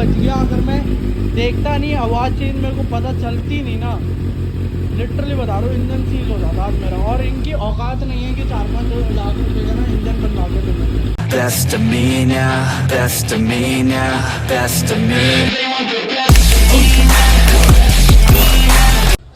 बच गया। अगर मैं देखता नहीं, आवाज़ चेंज मेरे को पता चलती नहीं ना, लिटरली बता रहा हूँ इंजन सीज हो जाता आज मेरा। और इनकी औकात नहीं है कि 4-5 लाख रुपए का ना इंजन बनवा के देना। Best of me now, best of me now, best of me.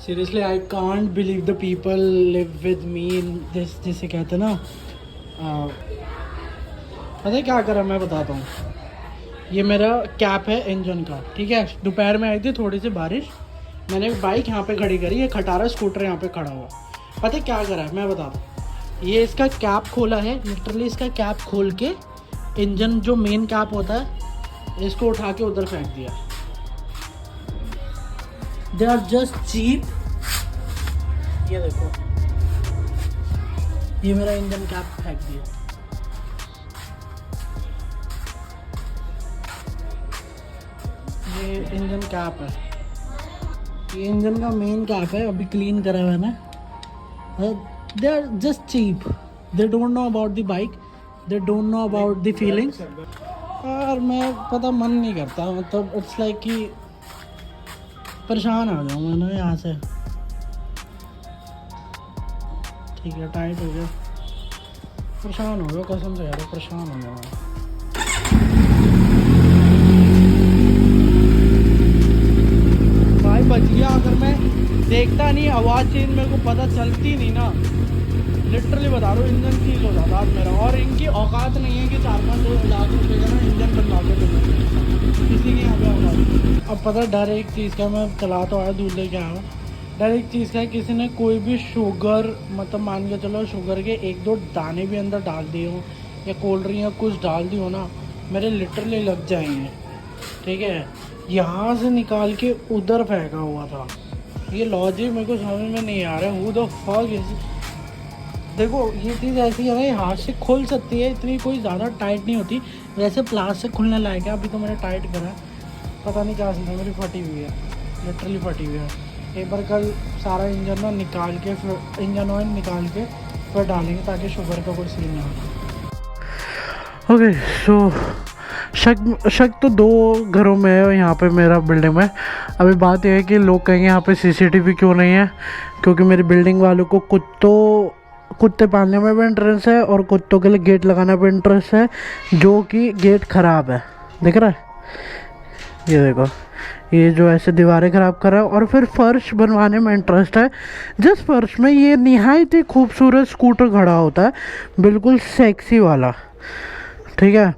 Seriously I can't believe the people live with me in this, जिसे कहते हैं ना, पता है क्या करा मैं बताता हूँ। ये मेरा कैप है इंजन का, ठीक है। दोपहर में आई थी थोड़ी सी बारिश, मैंने बाइक यहाँ पे खड़ी करी, ये खटारा स्कूटर यहाँ पे खड़ा हुआ। पता है क्या करा है मैं बताता हूँ। ये इसका कैप खोला है, लिटरली इसका कैप खोल के इंजन जो मेन कैप होता है इसको उठा के उधर फेंक दिया। They are just cheap. ये देखो, ये मेरा इंजन कैप फेंक दिया। ये इंजन कैप है, ये इंजन का मेन कैप है, अभी क्लीन करा हुआ है ना। They are just cheap, they don't know about the bike, they don't know about the feelings. और मैं पता मन नहीं करता, मतलब इट्स लाइक कि परेशान आ जाऊँ मैं ना यहाँ से। ठीक है, टाइट हो गया, परेशान हो गया कसम से यार, परेशान हो गया मैं। भाई बच गया। अगर मैं देखता नहीं, आवाज़ चेंज मेरे को पता चलती नहीं ना, लिटरली बता रहा हूँ इंजन सीज हो जाता आज मेरा। और इनकी औकात नहीं है कि 4-5 लाख रुपए का ना इंजन बनवा के देना, किसी के यहाँ पे औकात। अब पता डर एक चीज़ का, मैं चला तो आया, दूध लेके आया, डर एक चीज़ का है, किसी ने कोई भी शुगर, मतलब मान के चलो शुगर के 1-2 दाने भी अंदर डाल दिए हो, या कोल्ड ड्रिंक या कुछ डाल दी हो ना, मेरे लिटरली लग जाएंगे, ठीक है। यहाँ से निकाल के उधर फेंका हुआ था, ये लॉजिक मेरे को समझ में नहीं आ रहा है। Who the fuck is. देखो ये चीज़ ऐसी है ना, ये हाथ से खुल सकती है, इतनी कोई ज़्यादा टाइट नहीं होती, वैसे प्लास्टिक खुलने लायक है। अभी तो मैंने टाइट करा है, पता नहीं क्या सीन है, मेरी फटी हुई है, लिटरली फटी हुई है। एक बार कल सारा इंजन ना निकाल के, फिर इंजन ऑयल निकाल के फिर डालेंगे, ताकि शुगर का कोई सीन ना हो। ओके सो शक तो 2 घरों में है यहाँ पे, मेरा बिल्डिंग में। अभी बात यह है कि लोग कहेंगे यहाँ पे सीसीटीवी क्यों नहीं है, क्योंकि मेरी बिल्डिंग वालों को कुत्ते पालने में भी इंटरेस्ट है, और कुत्तों के लिए गेट लगाने में इंटरेस्ट है, जो कि गेट ख़राब है, दिख रहा है, ये देखो, ये जो ऐसे दीवारें ख़राब कर रहा है। और फिर फर्श बनवाने में इंटरेस्ट है, जिस फर्श में ये निहायत ही खूबसूरत स्कूटर खड़ा होता है, बिल्कुल सेक्सी वाला, ठीक है।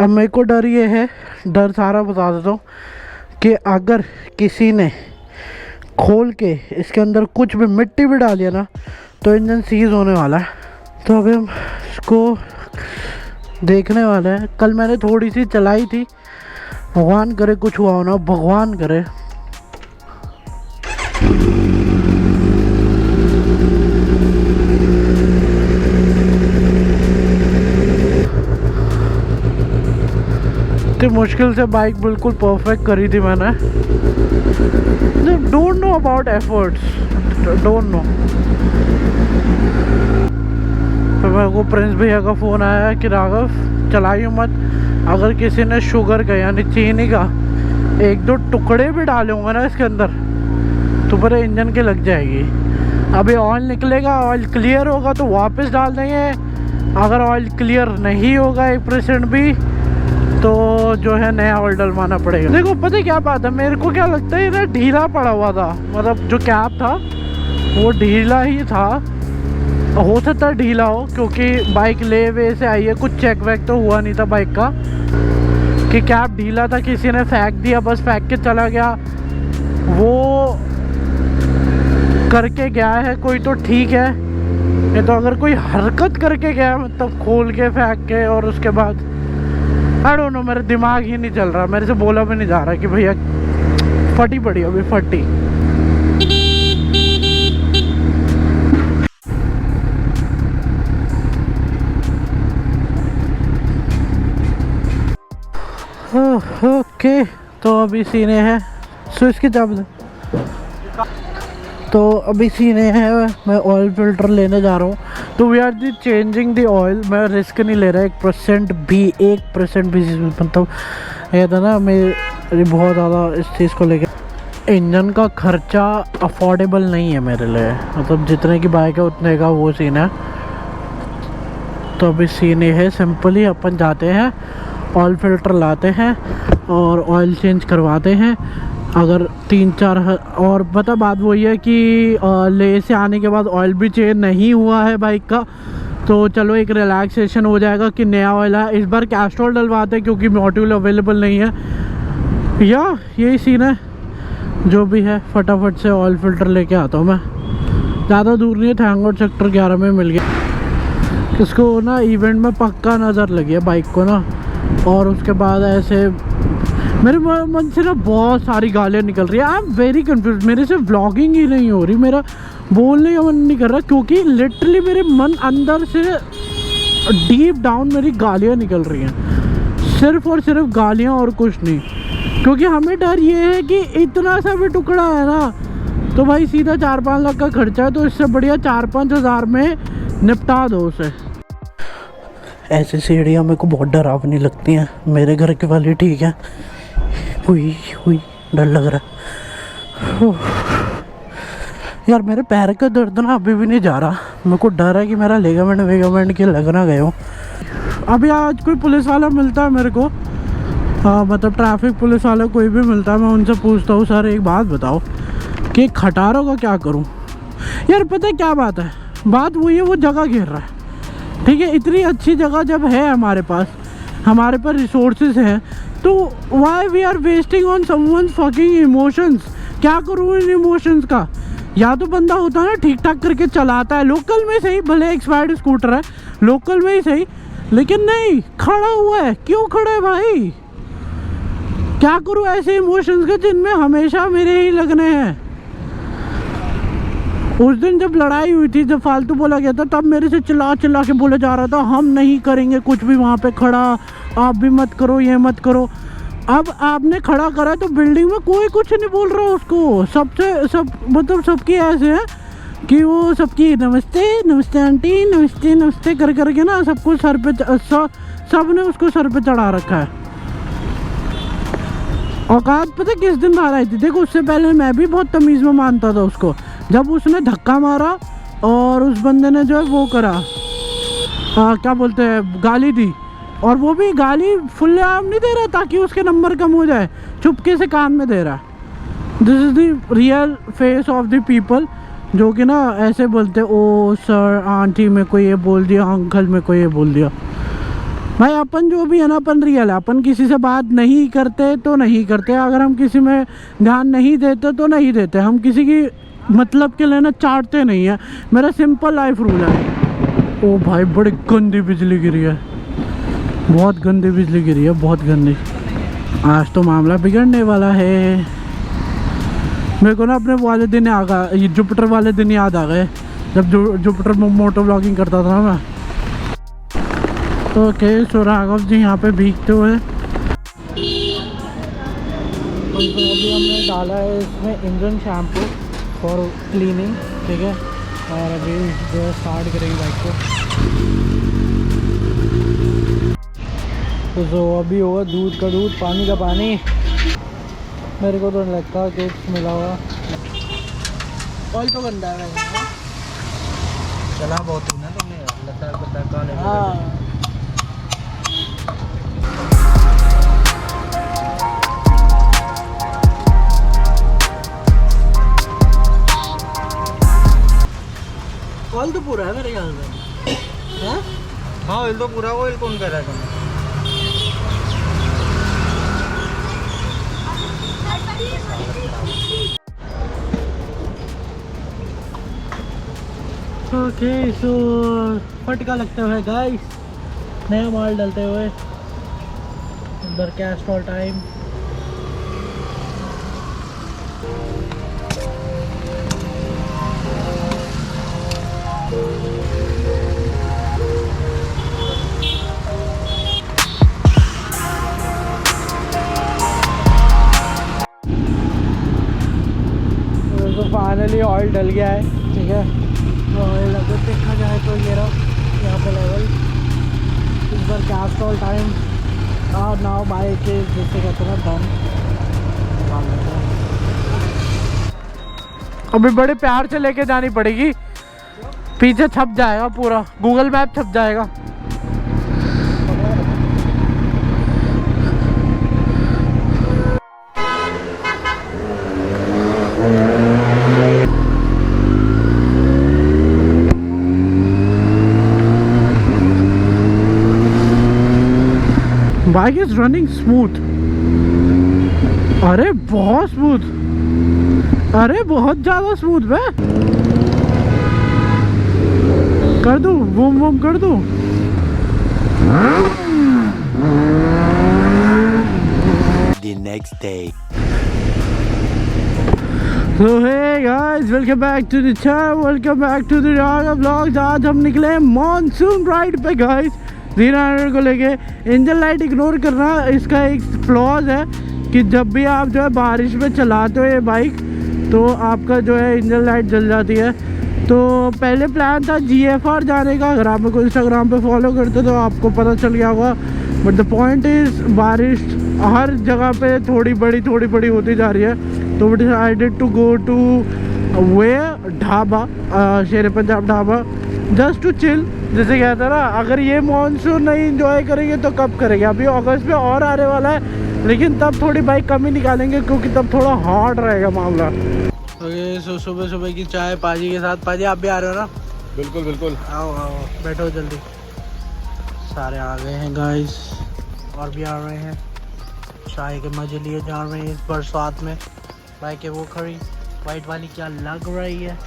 अब मेरे को डर ये है, डर सारा बता देता हूँ, कि अगर किसी ने खोल के इसके अंदर कुछ भी मिट्टी भी डालिए ना, तो इंजन सीज होने वाला है। तो अभी हम इसको देखने वाले हैं। कल मैंने थोड़ी सी चलाई थी, भगवान करे कुछ हुआ हो ना, भगवान करे। इतनी मुश्किल से बाइक बिल्कुल परफेक्ट करी थी मैंने। Don't know about efforts, don't know. तो मेरे को प्रिंस भैया का फ़ोन आया कि राघव चलाइए मत, अगर किसी ने शुगर का यानी चीनी का 1-2 टुकड़े भी डाले होंगे ना इसके अंदर, तो पूरे इंजन के लग जाएगी। अभी ऑयल निकलेगा, ऑयल क्लियर होगा तो वापस डाल देंगे, अगर ऑयल क्लियर नहीं होगा 1% भी, तो जो है नया ऑयल डलवाना पड़ेगा। देखो पता है क्या बात है, मेरे को क्या लगता है, ये ना ढीला पड़ा हुआ था, मतलब जो कैप था वो ढीला ही था, हो सकता है ढीला हो, क्योंकि बाइक ले वे से आई है, कुछ चेक वैक तो हुआ नहीं था बाइक का कि कैप ढीला था, किसी ने फेंक दिया, बस फेंक के चला गया, वो करके गया है कोई तो ठीक है। ये तो अगर कोई हरकत करके गया, मतलब खोल के फेंक के, और उसके बाद आई डोंट नो, मेरा दिमाग ही नहीं चल रहा, मेरे से बोला भी नहीं जा रहा कि भैया फटी पड़ी, अभी फटी। ओके तो अभी सीने हैं, स्विच की चाबी। तो अभी सीने हैं, मैं ऑयल फिल्टर लेने जा रहा हूँ। तो we are the changing the oil, मैं रिस्क नहीं ले रहा 1% भी, 1% भी, मतलब ये था ना, मैं अरे बहुत ज़्यादा इस चीज़ को लेकर इंजन का खर्चा अफोर्डेबल नहीं है मेरे लिए, मतलब जितने की बाइक है उतने का वो सीन है। तो अभी सीन ये है, सिंपली अपन जाते हैं, ऑयल फिल्टर लाते हैं और ऑयल चेंज करवाते हैं। अगर 3-4 और पता बात वही है कि ले से आने के बाद ऑयल भी चेंज नहीं हुआ है बाइक का, तो चलो एक रिलैक्सेशन हो जाएगा कि नया ऑयल है। इस बार कैस्ट्रॉल डलवाते हैं क्योंकि मॉड्यूल अवेलेबल नहीं है, या यही सीन है। जो भी है फटाफट से ऑयल फिल्टर लेके आता हूँ मैं, ज़्यादा दूर नहीं है, थैंक गॉड सेक्टर 11 में मिल गया। इसको ना इवेंट में पक्का नज़र लगी है बाइक को ना। और उसके बाद ऐसे मेरे मन से ना बहुत सारी गालियाँ निकल रही है। आई एम वेरी कन्फ्यूज, मेरे से व्लॉगिंग ही नहीं हो रही, मेरा बोलने का मन नहीं कर रहा, क्योंकि लिटरली मेरे मन अंदर से डीप डाउन मेरी गालियाँ निकल रही हैं, सिर्फ और सिर्फ गालियाँ और कुछ नहीं। क्योंकि हमें डर ये है कि इतना सा भी टुकड़ा है ना तो भाई सीधा 4-5 लाख का खर्चा है, तो इससे बढ़िया 4-5 हज़ार में निपटा दो उसे। ऐसी सीढ़ियाँ मेरे को बहुत डरावनी लगती हैं, मेरे घर के वाली ठीक है, हुई डर लग रहा है यार। मेरे पैर का दर्द ना अभी भी नहीं जा रहा, मेरे को डर है कि मेरा लेगामेंट के लग ना गए हो। अभी आज कोई पुलिस वाला मिलता है मेरे को, मतलब ट्रैफिक पुलिस वाला कोई भी मिलता है, मैं उनसे पूछता हूँ सर एक बात बताओ कि खटारों का क्या करूँ। यार पता है क्या बात है, बात वही है, वो जगह घेर रहा है, ठीक है। इतनी अच्छी जगह जब है हमारे पास रिसोर्सेज हैं, तो why we are wasting on someone's fucking emotions. क्या करूँ इन इमोशंस का। या तो बंदा होता है ना ठीक ठाक करके चलाता है, लोकल में सही, भले एक्सपायर्ड स्कूटर है लोकल में ही सही, लेकिन नहीं, खड़ा हुआ है। क्यों खड़ा है भाई, क्या करूँ ऐसे इमोशंस के जिनमें हमेशा मेरे ही लगने हैं। उस दिन जब लड़ाई हुई थी, जब फालतू बोला गया था, तब मेरे से चिल्ला के बोला जा रहा था हम नहीं करेंगे कुछ भी वहाँ पे खड़ा, आप भी मत करो, ये मत करो। अब आपने खड़ा करा तो बिल्डिंग में कोई कुछ नहीं बोल रहा उसको, मतलब सबकी ऐसे है कि वो सबकी नमस्ते आंटी, नमस्ते कर करके ना सबको सर पे सब ने उसको सर पे चढ़ा रखा है। औकात पता किस दिन बाहर आई थी, देखो उससे पहले मैं भी बहुत तमीज़ में मानता था उसको, जब उसने धक्का मारा और उस बंदे ने जो है वो करा, क्या बोलते हैं, गाली दी, और वो भी गाली फुल्लेआम नहीं दे रहा ताकि उसके नंबर कम हो जाए, चुपके से कान में दे रहा। This is the real face of the people, जो कि ना ऐसे बोलते ओ सर आंटी मेरे को ये बोल दिया, अंकल मेरे को ये बोल दिया। भाई अपन जो भी है ना, अपन रियल है, अपन किसी से बात नहीं करते तो नहीं करते, अगर हम किसी में ध्यान नहीं देते तो नहीं देते, हम किसी की मतलब के लिए ना चाटते नहीं है, मेरा सिंपल लाइफ रूल है। ओ भाई बड़ी गंदी बिजली गिरी है, बहुत गंदी बिजली गिरी है, बहुत गंदी। आज तो मामला बिगड़ने वाला है। मेरे को ना अपने वाले दिन ये जुपिटर वाले दिन याद आ गए, जब जुपिटर मोटो ब्लॉगिंग करता था मैं। ओके सो राघव जी यहाँ पे भीगते हुए, अभी हमने डाला है इसमें इंजन शैम्पू फॉर क्लीनिंग, ठीक है, और अभी जो स्टार्ट करेंगे बाइक को। तो जो अभी होगा दूध का दूध, पानी का पानी, मेरे को तो नहीं लगता कुछ मिला हुआ। ऑयल तो गंदा है, चला बहुत ही ना तुमने, लता हाँ। ऑयल तो पूरा है मेरे ख्याल से, हाँ हाँ ऑयल तो पूरा, ऑयल कौन कर रहा है तुमने? ओके सो फटका लगते हुए गाइस, नया माल डालते हुए इधर कैस्ट्रॉल टाइम। तो फाइनली ऑयल डल गया है, ठीक है। तो ऑयल अगर देखा जाए तो ये रहा यहाँ पे लेवल, इस बार कैस्ट्रॉल टाइम और नाउ बाइक के जैसे कहते हैं डन। अभी बड़े प्यार से लेके जानी पड़ेगी, पीछे छप जाएगा पूरा, गूगल मैप छप जाएगा। Bike is running smooth. अरे बहुत स्मूथ, अरे बहुत ज्यादा स्मूथ बे। कर दूं बूम बूम कर दूं? The next day. So hey guys, welcome back to the channel, welcome back to the Raga Vlogs। आज हम निकले हैं मॉनसून राइड पे गाइस, 300 को लेके। इंजन लाइट इग्नोर करना, इसका एक फ्लॉज है कि जब भी आप जो है बारिश में चलाते हो ये बाइक तो आपका जो है इंजन लाइट जल जाती है। तो पहले प्लान था GFR जाने का, अगर आप मेरे को इंस्टाग्राम पे फॉलो करते तो आपको पता चल गया होगा। बट द पॉइंट इज़ बारिश हर जगह पे थोड़ी बड़ी होती जा रही है। तो we decided to go to way dhaba, Sher Punjab Dhaba, just to chill. जैसे कहता है ना, अगर ये मानसून नहीं इंजॉय करेंगे तो कब करेंगे। अभी अगस्त में और आने वाला है, लेकिन तब थोड़ी बाइक कम ही निकालेंगे क्योंकि तब थोड़ा हार्ड रहेगा मामला। तो सुबह सुबह की चाय पाजी के साथ। पाजी आप भी आ रहे हो ना? बिल्कुल बिल्कुल। आओ आओ बैठो जल्दी। सारे आ गए हैं गाइस, और भी आ रहे हैं, चाय के मजे लिए जा रहे हैं इस बरसात में। बाइक है वो खड़ी, वाइट वाली क्या लग रही है।